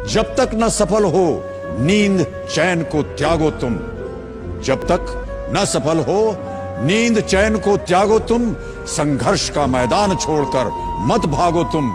जब तक न सफल हो नींद चैन को त्यागो तुम, जब तक न सफल हो नींद चैन को त्यागो तुम, संघर्ष का मैदान छोड़कर मत भागो तुम,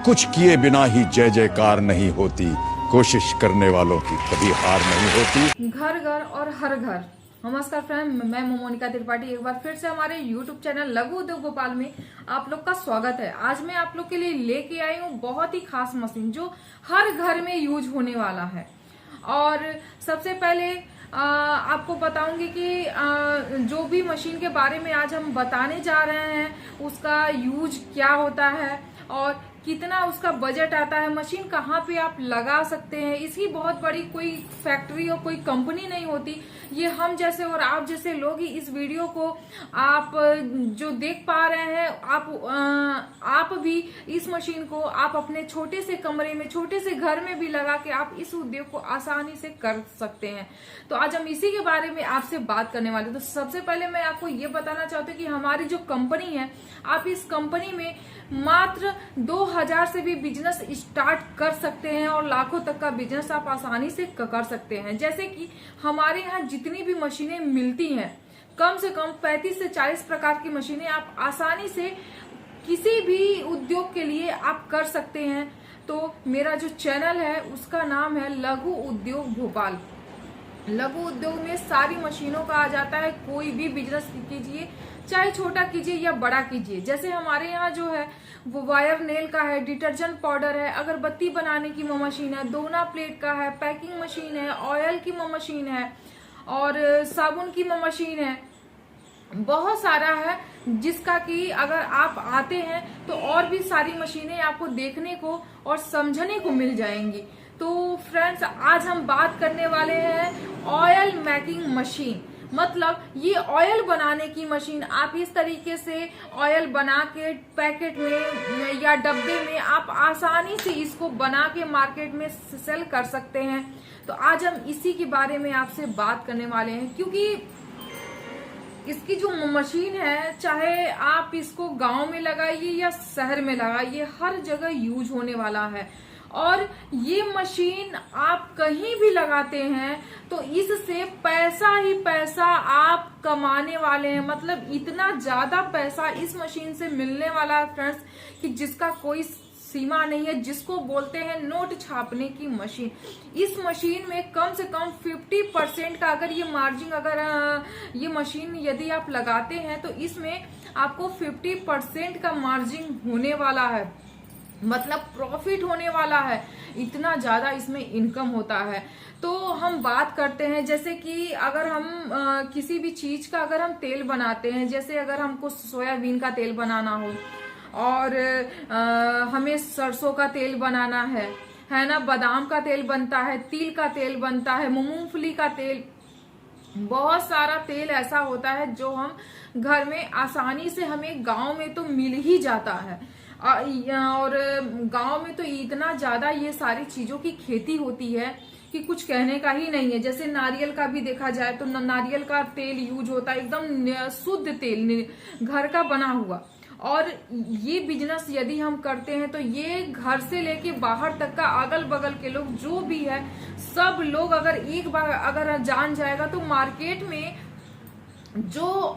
कुछ किए बिना ही जय जयकार नहीं होती, कोशिश करने वालों की कभी हार नहीं होती। घर घर और हर घर। नमस्कार फ्रेंड, मैं मोनिका त्रिपाठी एक बार फिर से हमारे YouTube चैनल लघु उद्योग भोपाल में आप लोग का स्वागत है। आज मैं आप लोग के लिए लेके आई हूँ बहुत ही खास मशीन जो हर घर में यूज होने वाला है। और सबसे पहले आपको बताऊंगी कि जो भी मशीन के बारे में आज हम बताने जा रहे हैं उसका यूज क्या होता है और कितना उसका बजट आता है, मशीन कहाँ पे आप लगा सकते हैं। इसकी बहुत बड़ी कोई फैक्ट्री और कोई कंपनी नहीं होती, ये हम जैसे और आप जैसे लोग ही इस वीडियो को आप जो देख पा रहे हैं, आप भी इस मशीन को आप अपने छोटे से कमरे में, छोटे से घर में भी लगा के आप इस उद्योग को आसानी से कर सकते हैं। तो आज हम इसी के बारे में आपसे बात करने वाले। तो सबसे पहले मैं आपको ये बताना चाहती हूँ कि हमारी जो कंपनी है, आप इस कंपनी में मात्र 2000 से भी बिजनेस स्टार्ट कर सकते हैं और लाखों तक का बिजनेस आप आसानी से कर सकते हैं। जैसे कि हमारे यहाँ जितनी भी मशीनें मिलती हैं, कम से कम 35 से 40 प्रकार की मशीनें आप आसानी से किसी भी उद्योग के लिए आप कर सकते हैं। तो मेरा जो चैनल है उसका नाम है लघु उद्योग भोपाल। लघु उद्योग में सारी मशीनों का आ जाता है। कोई भी बिजनेस कीजिए, चाहे छोटा कीजिए या बड़ा कीजिए। जैसे हमारे यहाँ जो है वो वायर नेल का है, डिटर्जेंट पाउडर है, अगरबत्ती बनाने की मशीन है, दोना प्लेट का है, पैकिंग मशीन है, ऑयल की मशीन है और साबुन की मशीन है, बहुत सारा है। जिसका कि अगर आप आते हैं तो और भी सारी मशीनें आपको देखने को और समझने को मिल जाएंगी। तो फ्रेंड्स, आज हम बात करने वाले हैं ऑयल मेकिंग मशीन। मतलब ये ऑयल बनाने की मशीन। आप इस तरीके से ऑयल बना के पैकेट में या डब्बे में आप आसानी से इसको बना के मार्केट में सेल कर सकते हैं। तो आज हम इसी के बारे में आपसे बात करने वाले हैं, क्योंकि इसकी जो मशीन है, चाहे आप इसको गांव में लगाइए या शहर में लगाइए, हर जगह यूज होने वाला है। और ये मशीन आप कहीं भी लगाते हैं तो इससे पैसा ही पैसा आप कमाने वाले हैं। मतलब इतना ज्यादा पैसा इस मशीन से मिलने वाला है फ्रेंड्स कि जिसका कोई सीमा नहीं है, जिसको बोलते हैं नोट छापने की मशीन। इस मशीन में कम से कम 50% का अगर ये मार्जिन, अगर ये मशीन यदि आप लगाते हैं तो इसमें आपको 50% का मार्जिन होने वाला है। मतलब प्रॉफिट होने वाला है, इतना ज्यादा इसमें इनकम होता है। तो हम बात करते हैं, जैसे कि अगर हम किसी भी चीज का अगर हम तेल बनाते हैं, जैसे अगर हमको सोयाबीन का तेल बनाना हो और हमें सरसों का तेल बनाना है ना, बादाम का तेल बनता है, तिल का तेल बनता है, मूंगफली का तेल, बहुत सारा तेल ऐसा होता है जो हम घर में आसानी से, हमें गांव में तो मिल ही जाता है। और गांव में तो इतना ज्यादा ये सारी चीजों की खेती होती है कि कुछ कहने का ही नहीं है। जैसे नारियल का भी देखा जाए तो नारियल का तेल यूज होता है, एकदम शुद्ध तेल, घर का बना हुआ। और ये बिजनेस यदि हम करते हैं तो ये घर से लेके बाहर तक का, अगल बगल के लोग जो भी है, सब लोग अगर एक बार अगर जान जाएगा तो मार्केट में जो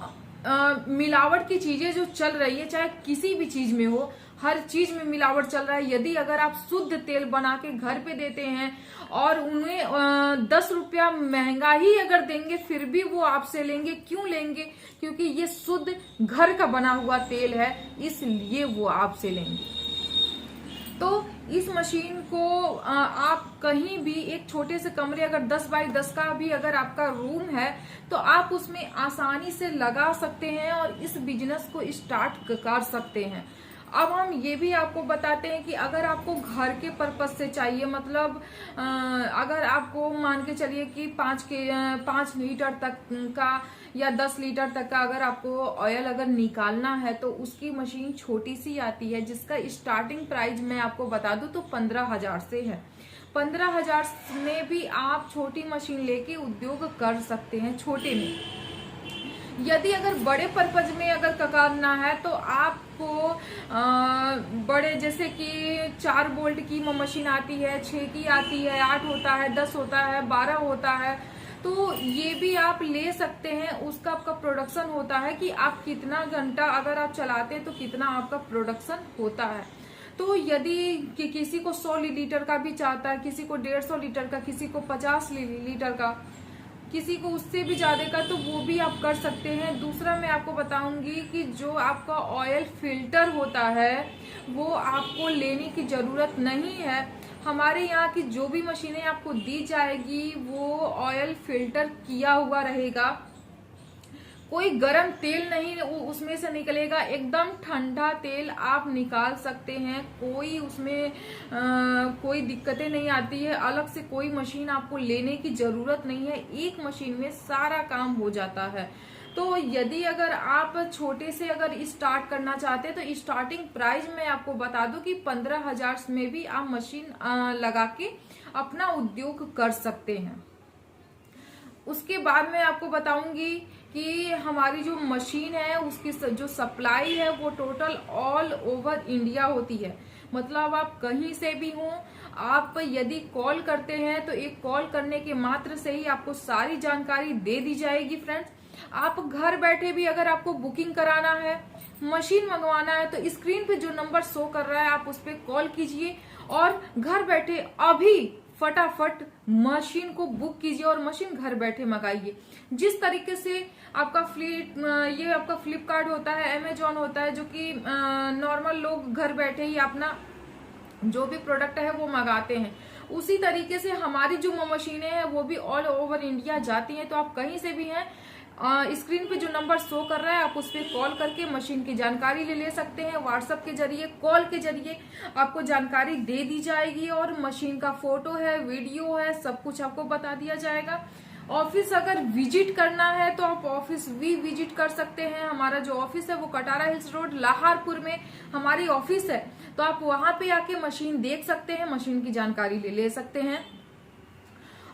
मिलावट की चीजें जो चल रही है, चाहे किसी भी चीज में हो, हर चीज में मिलावट चल रहा है। यदि अगर आप शुद्ध तेल बना के घर पे देते हैं और उन्हें 10 रुपया महंगा ही अगर देंगे, फिर भी वो आपसे लेंगे। क्यों लेंगे? क्योंकि ये शुद्ध घर का बना हुआ तेल है, इसलिए वो आपसे लेंगे। तो इस मशीन को आप कहीं भी, एक छोटे से कमरे, अगर 10 बाई 10 का भी अगर आपका रूम है तो आप उसमें आसानी से लगा सकते हैं और इस बिजनेस को स्टार्ट कर सकते हैं। अब हम ये भी आपको बताते हैं कि अगर आपको घर के पर्पज से चाहिए, मतलब अगर आपको मान के चलिए कि 5 लीटर तक का या 10 लीटर तक का अगर आपको ऑयल अगर निकालना है तो उसकी मशीन छोटी सी आती है, जिसका स्टार्टिंग प्राइस मैं आपको बता दूं तो 15,000 से है। 15,000 में भी आप छोटी मशीन लेके उद्योग कर सकते हैं, छोटे में। यदि अगर बड़े पर्पज में अगर करना है तो आप आपको बड़े जैसे कि 4 बोल्ट की मशीन आती है, 6 की आती है, 8 होता है, 10 होता है, 12 होता है, तो ये भी आप ले सकते हैं। उसका आपका प्रोडक्शन होता है कि आप कितना घंटा अगर आप चलाते हैं तो कितना आपका प्रोडक्शन होता है। तो यदि कि किसी को 100 लीटर का भी चाहता है, किसी को 150 लीटर का, किसी को 50 लीटर का, किसी को उससे भी ज्यादा का, तो वो भी आप कर सकते हैं। दूसरा मैं आपको बताऊंगी कि जो आपका ऑयल फिल्टर होता है वो आपको लेने की जरूरत नहीं है। हमारे यहाँ की जो भी मशीनें आपको दी जाएगी वो ऑयल फिल्टर किया हुआ रहेगा। कोई गरम तेल नहीं उसमें से निकलेगा, एकदम ठंडा तेल आप निकाल सकते हैं। कोई उसमें कोई दिक्कतें नहीं आती है। अलग से कोई मशीन आपको लेने की जरूरत नहीं है, एक मशीन में सारा काम हो जाता है। तो यदि अगर आप छोटे से अगर स्टार्ट करना चाहते हैं तो स्टार्टिंग प्राइस मैं आपको बता दूं कि 15,000 में भी आप मशीन लगा के अपना उद्योग कर सकते हैं। उसके बाद मैं आपको बताऊंगी कि हमारी जो मशीन है उसकी जो सप्लाई है वो टोटल ऑल ओवर इंडिया होती है। मतलब आप कहीं से भी हो, आप यदि कॉल करते हैं तो एक कॉल करने के मात्र से ही आपको सारी जानकारी दे दी जाएगी। फ्रेंड्स, आप घर बैठे भी अगर आपको बुकिंग कराना है, मशीन मंगवाना है, तो स्क्रीन पे जो नंबर शो कर रहा है आप उस पर कॉल कीजिए और घर बैठे अभी फटाफट मशीन को बुक कीजिए और मशीन घर बैठे मंगाइए। जिस तरीके से आपका ये आपका फ्लिपकार्ट होता है, अमेजॉन होता है, जो कि नॉर्मल लोग घर बैठे ही अपना जो भी प्रोडक्ट है वो मंगाते हैं, उसी तरीके से हमारी जो मशीनें हैं वो भी ऑल ओवर इंडिया जाती हैं। तो आप कहीं से भी हैं, स्क्रीन पे जो नंबर शो कर रहा है आप उस पर कॉल करके मशीन की जानकारी ले सकते हैं। व्हाट्सएप के जरिए, कॉल के जरिए आपको जानकारी दे दी जाएगी और मशीन का फोटो है, वीडियो है, सब कुछ आपको बता दिया जाएगा। ऑफिस अगर विजिट करना है तो आप ऑफिस भी विजिट कर सकते हैं। हमारा जो ऑफिस है वो कटारा हिल्स रोड लाहारपुर में हमारी ऑफिस है, तो आप वहां पे आके मशीन देख सकते हैं, मशीन की जानकारी ले सकते हैं।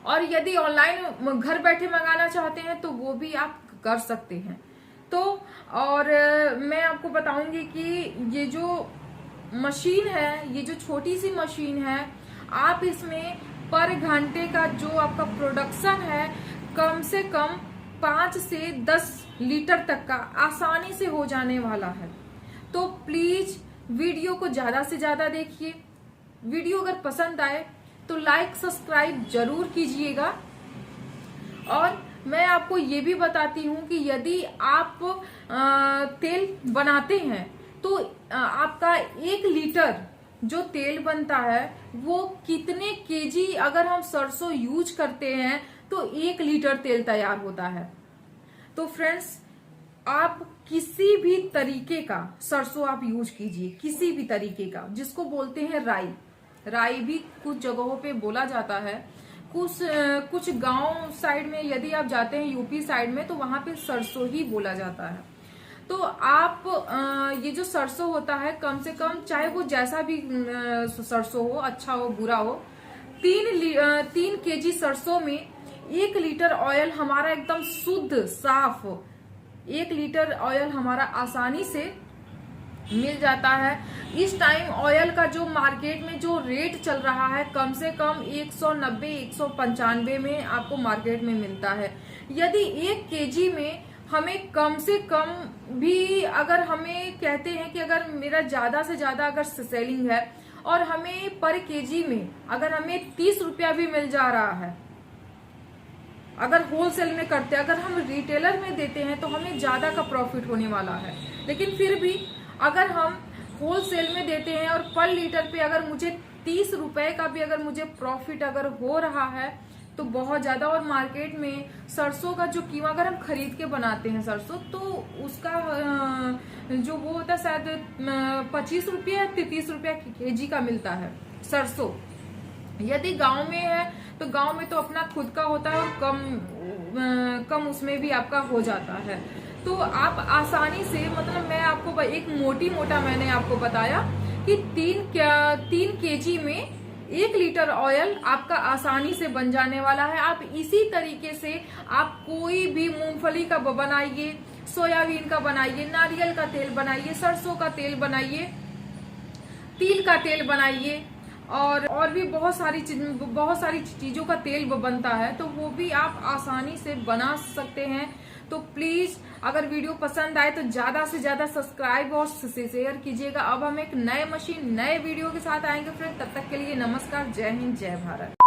और यदि ऑनलाइन घर बैठे मंगाना चाहते हैं तो वो भी आप कर सकते हैं। तो और मैं आपको बताऊंगी कि ये जो मशीन है, ये जो छोटी सी मशीन है, आप इसमें पर घंटे का जो आपका प्रोडक्शन है कम से कम 5 से 10 लीटर तक का आसानी से हो जाने वाला है। तो प्लीज वीडियो को ज्यादा से ज्यादा देखिए। वीडियो अगर पसंद आए तो लाइक सब्सक्राइब जरूर कीजिएगा। और मैं आपको ये भी बताती हूँ कि यदि आप तेल बनाते हैं तो आपका 1 लीटर जो तेल बनता है वो कितने केजी अगर हम सरसों यूज करते हैं तो 1 लीटर तेल तैयार होता है। तो फ्रेंड्स, आप किसी भी तरीके का सरसों आप यूज कीजिए, किसी भी तरीके का, जिसको बोलते हैं राई भी कुछ जगहों पे बोला जाता है। कुछ गांव साइड में यदि आप जाते हैं यूपी साइड में तो वहां पे सरसों ही बोला जाता है। तो आप ये जो सरसों होता है कम से कम, चाहे वो जैसा भी सरसों हो, अच्छा हो बुरा हो, 3 केजी सरसों में 1 लीटर ऑयल हमारा एकदम शुद्ध साफ 1 लीटर ऑयल हमारा आसानी से मिल जाता है। इस टाइम ऑयल का जो मार्केट में जो रेट चल रहा है कम से कम 190-195 में आपको मार्केट में मिलता है। यदि 1 केजी में हमें कम से कम भी, अगर हमें कहते हैं कि अगर मेरा ज्यादा से ज्यादा अगर सेलिंग है और हमें पर केजी में अगर हमें 30 रुपया भी मिल जा रहा है, अगर होलसेल में करते हैं, अगर हम रिटेलर में देते हैं तो हमें ज्यादा का प्रॉफिट होने वाला है। लेकिन फिर भी अगर हम होलसेल में देते हैं और पर लीटर पे अगर मुझे 30 रुपए का भी अगर मुझे प्रॉफिट अगर हो रहा है तो बहुत ज्यादा। और मार्केट में सरसों का जो कीमा अगर हम खरीद के बनाते हैं सरसों, तो उसका जो वो होता है शायद 25 रुपये या 30 रुपया केजी का मिलता है सरसों। यदि गांव में है तो गांव में तो अपना खुद का होता है और कम उसमें भी आपका हो जाता है। तो आप आसानी से, मतलब मैं आपको एक मोटा मैंने आपको बताया कि 3 केजी में 1 लीटर ऑयल आपका आसानी से बन जाने वाला है। आप इसी तरीके से आप कोई भी मूंगफली का बनाइए, सोयाबीन का बनाइए, नारियल का तेल बनाइए, सरसों का तेल बनाइए, तिल का तेल बनाइए, और भी बहुत सारी चीजों का तेल बनता है, तो वो भी आप आसानी से बना सकते हैं। तो प्लीज अगर वीडियो पसंद आए तो ज्यादा से ज्यादा सब्सक्राइब और शेयर कीजिएगा। अब हम एक नए वीडियो के साथ आएंगे फ्रेंड, तब तक के लिए नमस्कार, जय हिंद, जय भारत।